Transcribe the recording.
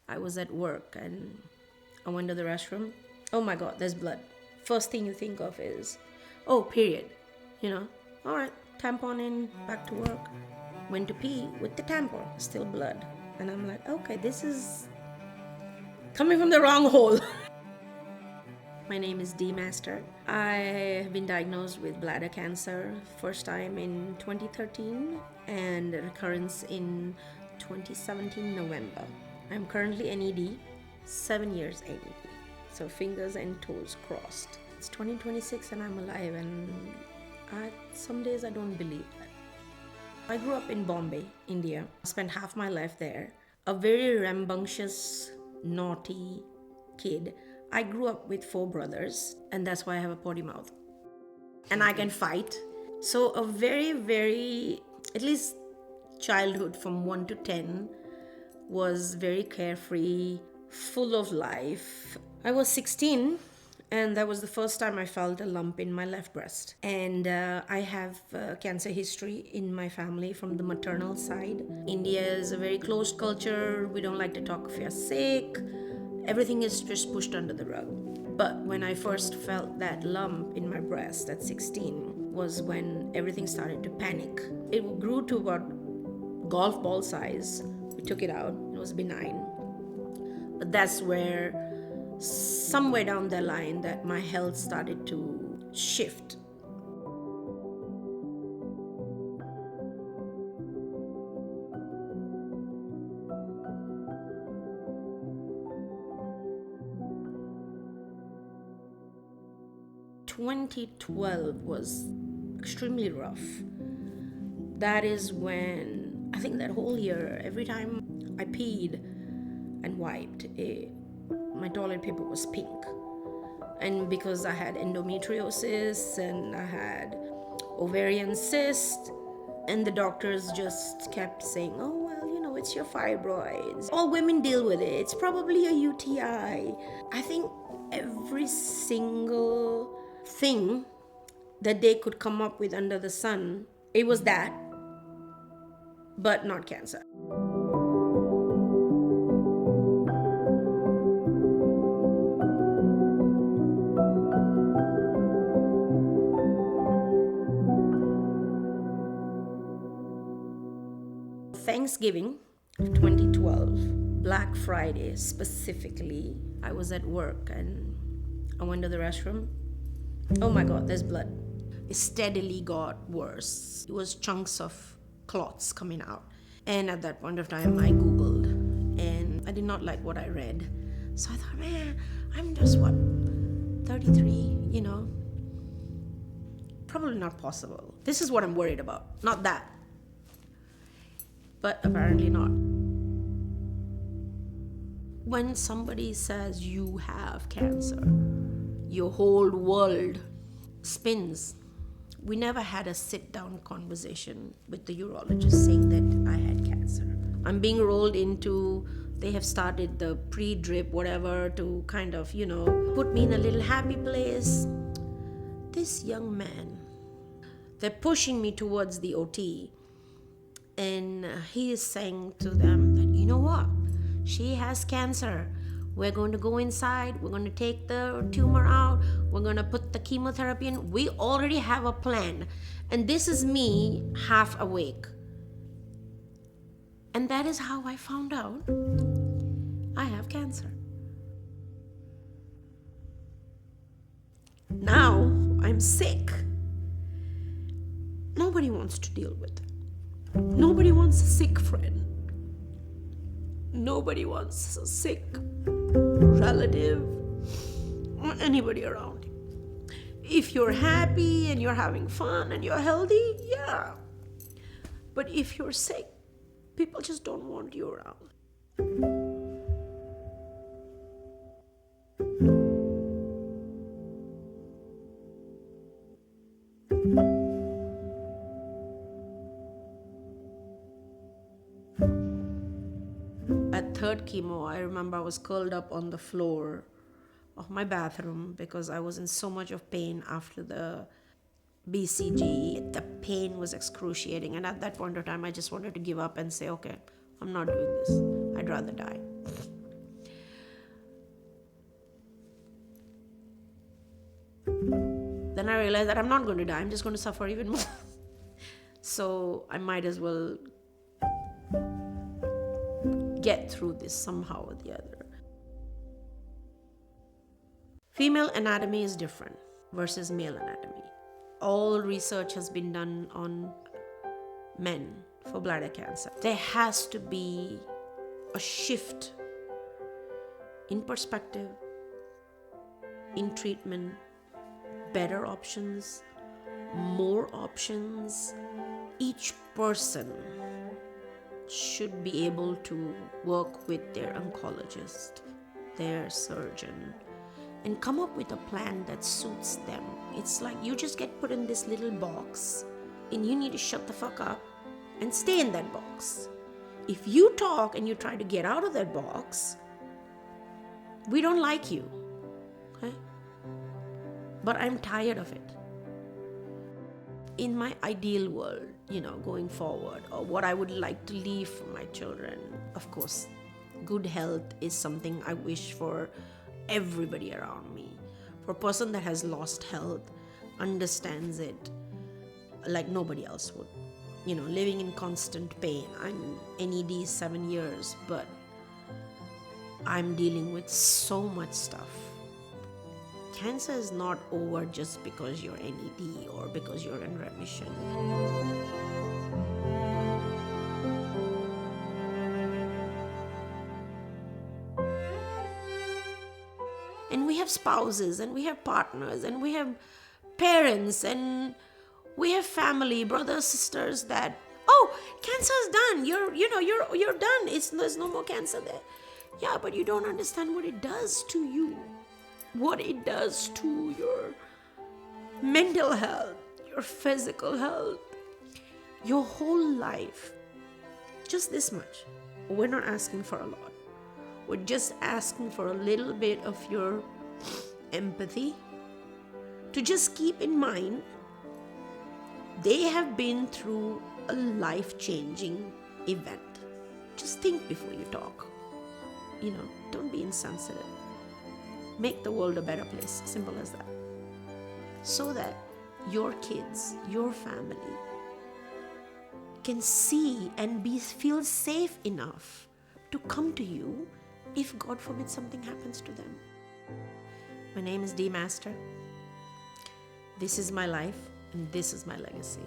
I was at work and I went to the restroom. Oh my God, there's blood. First thing you think of is, oh, period. You know, all right, tampon in, back to work. Went to pee with the tampon, still blood. And I'm like, okay, this is coming from the wrong hole. My name is D Master. I have been diagnosed with bladder cancer, first time in 2013 and recurrence in 2017 November. I'm currently NED, 7 years NED. So fingers and toes crossed. It's 2026 and I'm alive, and some days I don't believe that. I grew up in Bombay, India. Spent half my life there. A very rambunctious, naughty kid. I grew up with 4 brothers, and that's why I have a potty mouth. And I can fight. So a very, very, at least childhood from 1 to 10 was very carefree, full of life. I was 16, and that was the first time I felt a lump in my left breast. And I have cancer history in my family from the maternal side. India is a very closed culture. We don't like to talk if you're sick. Everything is just pushed under the rug. But when I first felt that lump in my breast at 16 was when everything started to panic. It grew to about golf ball size. We took it out. It was benign. But that's where somewhere down the line that my health started to shift. "2012 was extremely rough. That is when, I think that whole year, every time I peed and wiped, my toilet paper was pink. And because I had endometriosis and I had ovarian cysts, and the doctors just kept saying, oh, well, you know, it's your fibroids. All women deal with it. It's probably a UTI. I think every single thing that they could come up with under the sun, it was that, but not cancer. Thanksgiving 2012, Black Friday specifically, I was at work and I went to the restroom. Oh my God, there's blood. It steadily got worse. It was chunks of clots coming out. And at that point of time, I Googled and I did not like what I read. So I thought, man, I'm just 33, you know? Probably not possible. This is what I'm worried about, not that. But apparently not. When somebody says you have cancer, your whole world spins. We never had a sit-down conversation with the urologist saying that I had cancer. I'm being rolled into, they have started the pre-drip, whatever, to kind of, you know, put me in a little happy place. This young man, they're pushing me towards the OT. And he is saying to them that, you know what? She has cancer. We're going to go inside. We're going to take the tumor out. We're going to put the chemotherapy in. We already have a plan. And this is me half awake. And that is how I found out I have cancer. Now I'm sick. Nobody wants to deal with it. Nobody wants a sick friend. Nobody wants a sick relative or anybody around you. If you're happy and you're having fun and you're healthy, yeah. But if you're sick, people just don't want you around. At third chemo, I remember I was curled up on the floor of my bathroom because I was in so much of pain after the BCG. The pain was excruciating, and at that point of time, I just wanted to give up and say, okay, I'm not doing this. I'd rather die. Then I realized that I'm not going to die. I'm just going to suffer even more. So I might as well get through this somehow or the other. Female anatomy is different versus male anatomy. All research has been done on men for bladder cancer. There has to be a shift in perspective, in treatment, better options, more options. Each person should be able to work with their oncologist, their surgeon, and come up with a plan that suits them. It's like you just get put in this little box and you need to shut the fuck up and stay in that box. If you talk and you try to get out of that box, we don't like you. Okay? But I'm tired of it. In my ideal world, going forward, or what I would like to leave for my children, of course, good health is something I wish for everybody around me. For a person that has lost health, understands it like nobody else would. Living in constant pain. I'm NED 7 years, but I'm dealing with so much stuff. Cancer is not over just because you're NED or because you're in remission. And we have spouses, and we have partners, and we have parents, and we have family, brothers, sisters that, cancer's done. You're done. There's no more cancer there. Yeah, but you don't understand what it does to you. What it does to your mental health, your physical health, your whole life. Just this much. We're not asking for a lot. We're just asking for a little bit of your empathy to just keep in mind they have been through a life-changing event. Just think before you talk. Don't be insensitive. Make the world a better place. Simple as that. So that your kids, your family can see and feel safe enough to come to you if, God forbid, something happens to them. My name is D Master. This is my life and this is my legacy.